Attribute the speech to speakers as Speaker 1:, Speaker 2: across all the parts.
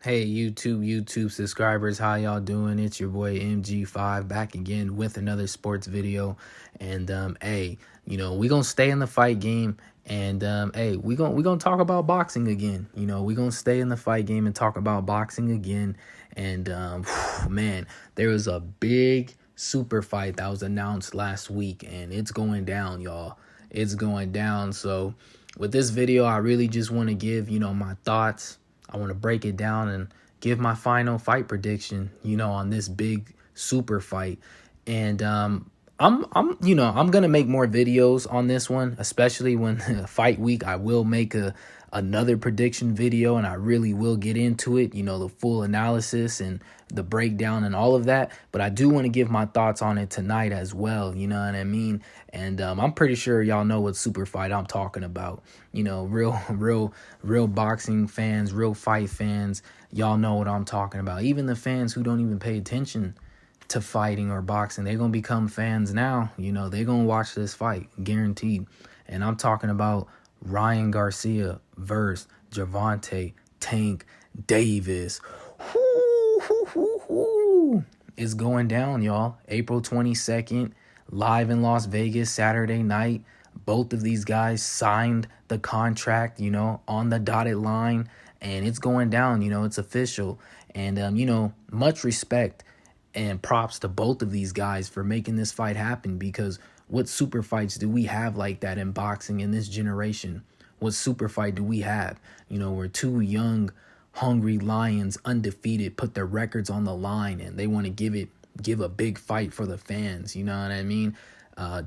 Speaker 1: Hey, YouTube subscribers, how y'all doing? It's your boy MG5 back again with another sports video. And hey, we gonna stay in the fight game. And hey, we gonna talk about boxing again. We gonna stay in the fight game and talk about boxing again. And man, there was a big super fight that was announced last week, and it's going down, y'all. It's going down. So with this video, I really just want to give my thoughts. I want to break it down and give my final fight prediction, on this big super fight. And I'm gonna make more videos on this one, especially when fight week. I will make another prediction video, and I really will get into it, the full analysis and the breakdown and all of that. But I do want to give my thoughts on it tonight as well, you know what I mean? And I'm pretty sure y'all know what super fight I'm talking about. Real boxing fans, real fight fans, y'all know what I'm talking about. Even the fans who don't even pay attention to fighting or boxing, they're gonna become fans now. They're gonna watch this fight, guaranteed. And I'm talking about Ryan Garcia versus Gervonta Tank Davis. It's going down, y'all. April 22nd, live in Las Vegas, Saturday night. Both of these guys signed the contract, on the dotted line, and it's going down, it's official. And, much respect and props to both of these guys for making this fight happen, because what super fights do we have like that in boxing in this generation? What super fight do we have? Where two young, hungry lions, undefeated, put their records on the line, and they want to give a big fight for the fans. You know what I mean?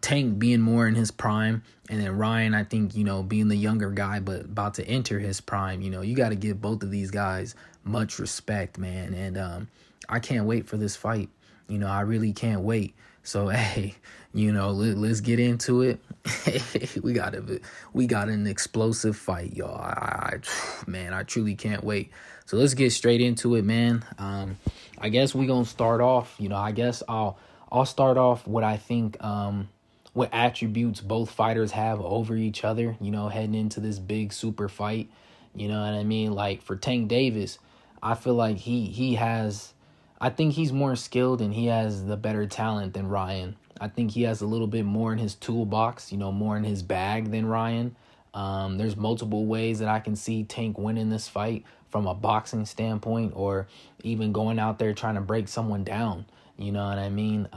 Speaker 1: Tank being more in his prime, and then Ryan, I think, being the younger guy, but about to enter his prime. You got to give both of these guys much respect, man. And I can't wait for this fight. I really can't wait. So, hey, let's get into it. we got an explosive fight, y'all. I truly can't wait. So let's get straight into it, man. I guess we gonna start off. I guess I'll start off what I think, what attributes both fighters have over each other. Heading into this big super fight. You know what I mean? Like for Tank Davis, I feel like he has. I think he's more skilled and he has the better talent than Ryan. I think he has a little bit more in his toolbox, more in his bag than Ryan. There's multiple ways that I can see Tank winning this fight from a boxing standpoint, or even going out there trying to break someone down. You know what I mean?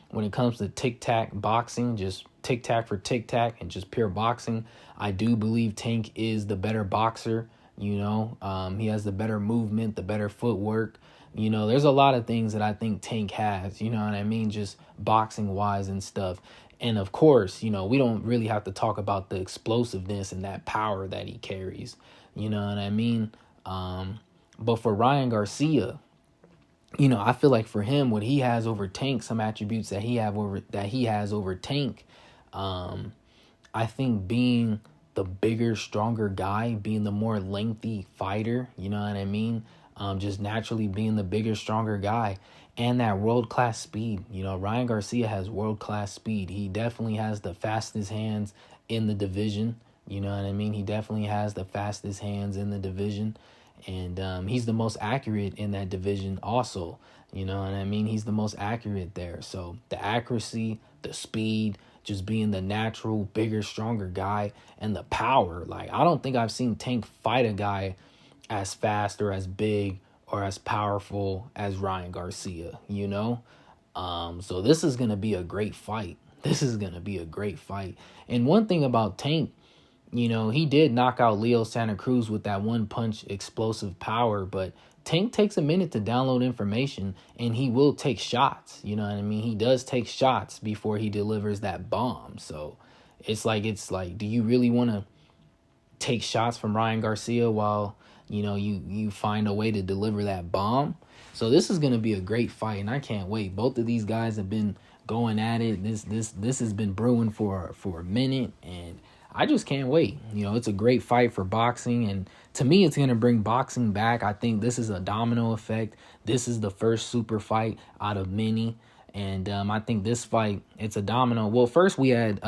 Speaker 1: When it comes to tic-tac boxing, just tic-tac for tic-tac and just pure boxing, I do believe Tank is the better boxer. He has the better movement, the better footwork. There's a lot of things that I think Tank has, you know what I mean? Just boxing wise and stuff. And of course, we don't really have to talk about the explosiveness and that power that he carries, you know what I mean? But for Ryan Garcia, I feel like for him, what he has over Tank, some attributes that he has over Tank, I think being the bigger, stronger guy, being the more lengthy fighter, you know what I mean? Just naturally being the bigger, stronger guy, and that world-class speed. Ryan Garcia has world-class speed. He definitely has the fastest hands in the division. You know what I mean? He definitely has the fastest hands in the division. And he's the most accurate in that division also. You know what I mean? He's the most accurate there. So the accuracy, the speed, just being the natural, bigger, stronger guy, and the power. Like, I don't think I've seen Tank fight a guy as fast or as big or as powerful as Ryan Garcia, So this is going to be a great fight. And one thing about Tank, he did knock out Leo Santa Cruz with that one punch explosive power, but Tank takes a minute to download information, and he will take shots. You know what I mean? He does take shots before he delivers that bomb. So it's like, do you really want to take shots from Ryan Garcia while you find a way to deliver that bomb? So this is going to be a great fight, and I can't wait. Both of these guys have been going at it. This has been brewing for a minute, and I just can't wait. It's a great fight for boxing, and to me, it's going to bring boxing back. I think this is a domino effect. This is the first super fight out of many, and I think this fight, it's a domino. Well, first we had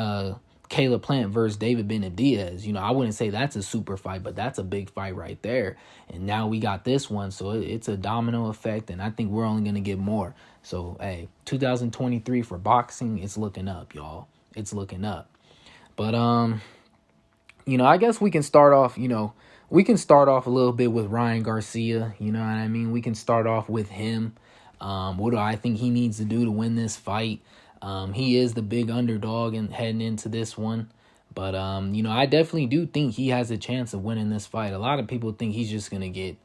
Speaker 1: Caleb Plant versus David Benavidez. I wouldn't say that's a super fight, but that's a big fight right there. And now we got this one, so it's a domino effect, and I think we're only going to get more. So, hey, 2023 for boxing, it's looking up, y'all. It's looking up. But, I guess we can start off, a little bit with Ryan Garcia. You know what I mean? We can start off with him. What do I think he needs to do to win this fight? He is the big underdog and heading into this one. But, I definitely do think he has a chance of winning this fight. A lot of people think he's just going to get,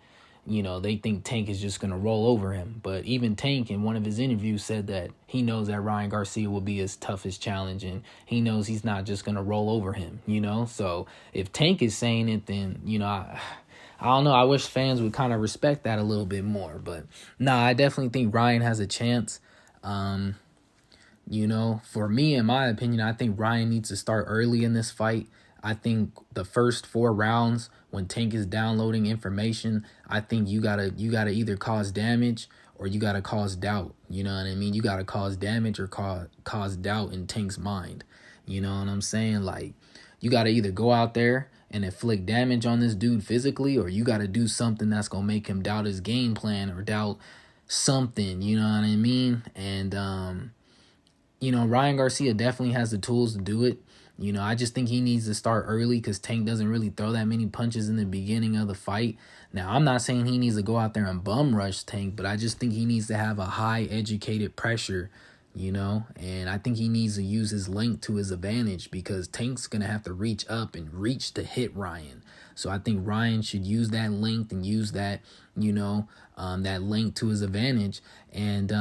Speaker 1: they think Tank is just going to roll over him. But even Tank in one of his interviews said that he knows that Ryan Garcia will be his toughest challenge, and he knows he's not just going to roll over him, So if Tank is saying it, then, I don't know. I wish fans would kind of respect that a little bit more. But, I definitely think Ryan has a chance. For me, in my opinion, I think Ryan needs to start early in this fight. I think the first 4 rounds, when Tank is downloading information, I think you gotta either cause damage or you gotta cause doubt. You know what I mean? You gotta cause damage or cause doubt in Tank's mind. You know what I'm saying? Like, you gotta either go out there and inflict damage on this dude physically, or you gotta do something that's gonna make him doubt his game plan or doubt something. You know what I mean? And Ryan Garcia definitely has the tools to do it. I just think he needs to start early because Tank doesn't really throw that many punches in the beginning of the fight. Now, I'm not saying he needs to go out there and bum rush Tank, but I just think he needs to have a high educated pressure, and I think he needs to use his length to his advantage because Tank's going to have to reach up and reach to hit Ryan. So I think Ryan should use that length and use that, that length to his advantage. And,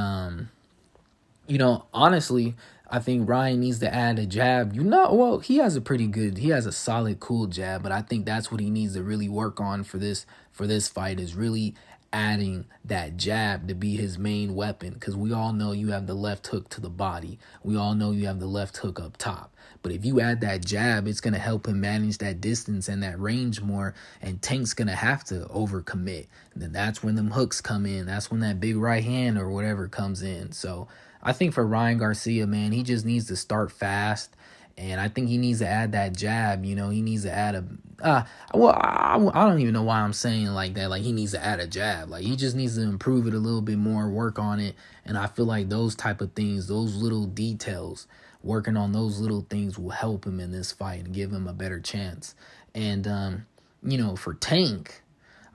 Speaker 1: honestly, I think Ryan needs to add a jab. He has a solid, cool jab, but I think that's what he needs to really work on for this fight is really adding that jab to be his main weapon, because we all know you have the left hook to the body. We all know you have the left hook up top. But if you add that jab, it's going to help him manage that distance and that range more, and Tank's going to have to overcommit. And then that's when them hooks come in. That's when that big right hand or whatever comes in. So I think for Ryan Garcia, man, he just needs to start fast. And I think he needs to add that jab. He needs to add I don't even know why I'm saying like that. Like, he needs to add a jab. Like, he just needs to improve it a little bit more, work on it. And I feel like those type of things, those little details, working on those little things will help him in this fight and give him a better chance. And, for Tank,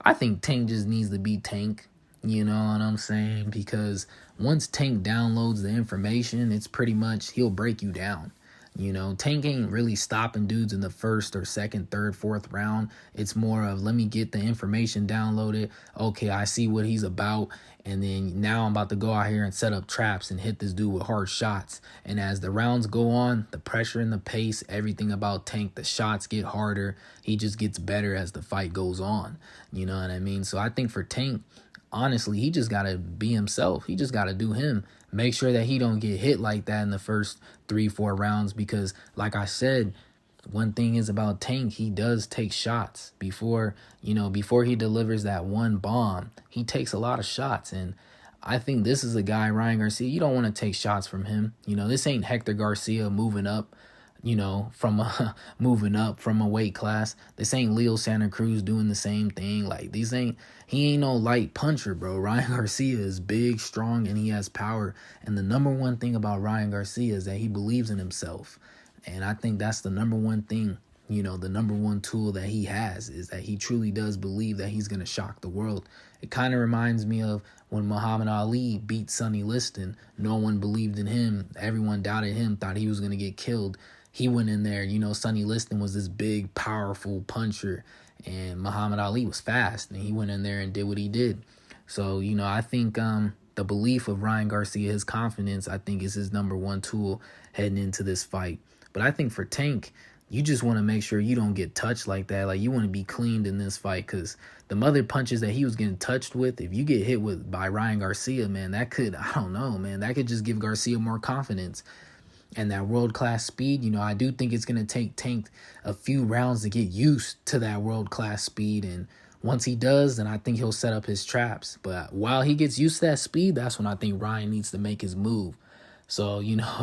Speaker 1: I think Tank just needs to be Tank. You know what I'm saying? Because once Tank downloads the information, it's pretty much he'll break you down. Tank ain't really stopping dudes in the first or second, third, fourth round. It's more of, let me get the information downloaded. Okay, I see what he's about. And then now I'm about to go out here and set up traps and hit this dude with hard shots. And as the rounds go on, the pressure and the pace, everything about Tank, the shots get harder. He just gets better as the fight goes on. You know what I mean? So I think for Tank, honestly, he just got to be himself. He just got to do him. Make sure that he don't get hit like that in the first 3-4 rounds because, like I said, one thing is about Tank, he does take shots. Before he delivers that one bomb, he takes a lot of shots. And I think this is a guy, Ryan Garcia, you don't want to take shots from him. This ain't Hector Garcia moving up from a weight class. This ain't Leo Santa Cruz doing the same thing. Like, he ain't no light puncher, bro. Ryan Garcia is big, strong, and he has power. And the number one thing about Ryan Garcia is that he believes in himself. And I think that's the number one thing, the number one tool that he has is that he truly does believe that he's going to shock the world. It kind of reminds me of when Muhammad Ali beat Sonny Liston. No one believed in him. Everyone doubted him, thought he was going to get killed. He went in there, Sonny Liston was this big, powerful puncher, and Muhammad Ali was fast, and he went in there and did what he did. So, I think the belief of Ryan Garcia, his confidence, I think is his number one tool heading into this fight. But I think for Tank, you just want to make sure you don't get touched like that. Like, you want to be cleaned in this fight because the other punches that he was getting touched with, if you get hit with by Ryan Garcia, man, that could just give Garcia more confidence. And that world-class speed, I do think it's going to take Tank a few rounds to get used to that world-class speed. And once he does, then I think he'll set up his traps. But while he gets used to that speed, that's when I think Ryan needs to make his move. So,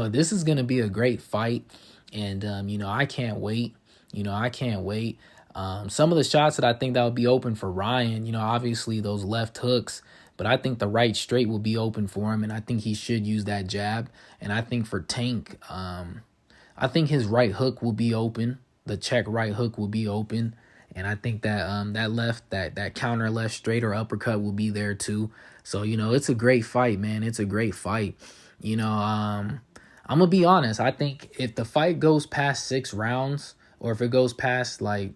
Speaker 1: this is going to be a great fight. And, I can't wait. I can't wait. Some of the shots that I think that would be open for Ryan, obviously those left hooks, but I think the right straight will be open for him, and I think he should use that jab. And I think for Tank, I think his right hook will be open. The check right hook will be open. And I think that that counter left straight or uppercut will be there too. So, it's a great fight, man. It's a great fight. I'm gonna be honest. I think if the fight goes past 6 rounds, or if it goes past, like,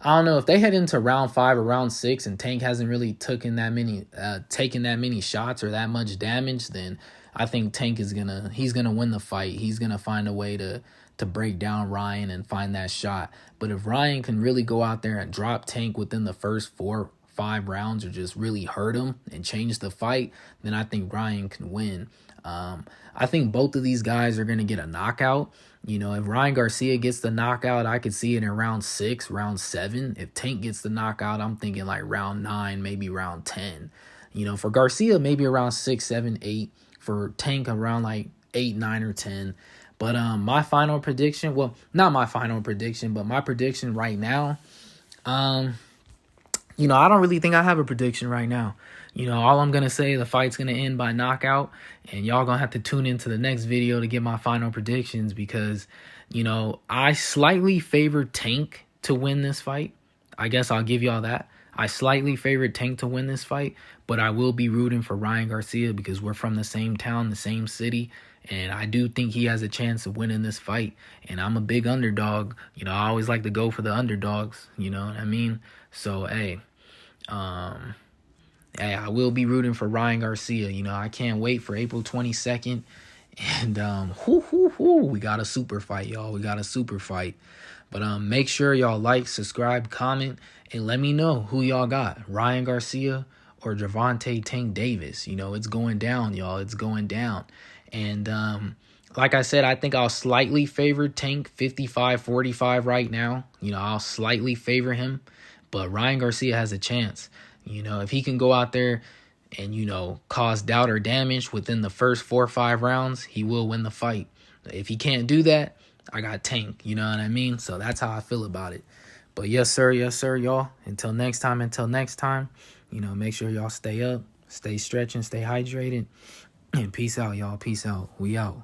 Speaker 1: I don't know, if they head into round 5 or round 6 and Tank hasn't really taken that many shots or that much damage, then I think Tank is he's gonna win the fight. He's gonna find a way to break down Ryan and find that shot. But if Ryan can really go out there and drop Tank within the first 4-5 rounds, or just really hurt him and change the fight, then I think Ryan can win. I think both of these guys are going to get a knockout. If Ryan Garcia gets the knockout, I could see it in round 6, round 7. If Tank gets the knockout, I'm thinking like round 9, maybe round 10. For Garcia, maybe around 6, 7, 8. For Tank, around like 8, 9, or 10. But my final prediction, well, not my final prediction, but my prediction right now, I don't really think I have a prediction right now. All I'm going to say, the fight's going to end by knockout, and y'all going to have to tune into the next video to get my final predictions, because, I slightly favor Tank to win this fight. I guess I'll give y'all that. I slightly favor Tank to win this fight, but I will be rooting for Ryan Garcia because we're from the same town, the same city, and I do think he has a chance of winning this fight. And I'm a big underdog. I always like to go for the underdogs. You know what I mean? So, hey, I will be rooting for Ryan Garcia. I can't wait for April 22nd. And, we got a super fight, y'all. We got a super fight. But make sure y'all like, subscribe, comment, and let me know who y'all got, Ryan Garcia or Gervonta Tank Davis. It's going down, y'all. It's going down. And like I said, I think I'll slightly favor Tank 55-45 right now. I'll slightly favor him. But Ryan Garcia has a chance. If he can go out there and, cause doubt or damage within the first 4 or 5 rounds, he will win the fight. If he can't do that, I got Tank. You know what I mean? So that's how I feel about it. But yes, sir, y'all. Until next time, make sure y'all stay up, stay stretching, stay hydrated. And peace out, y'all. Peace out. We out.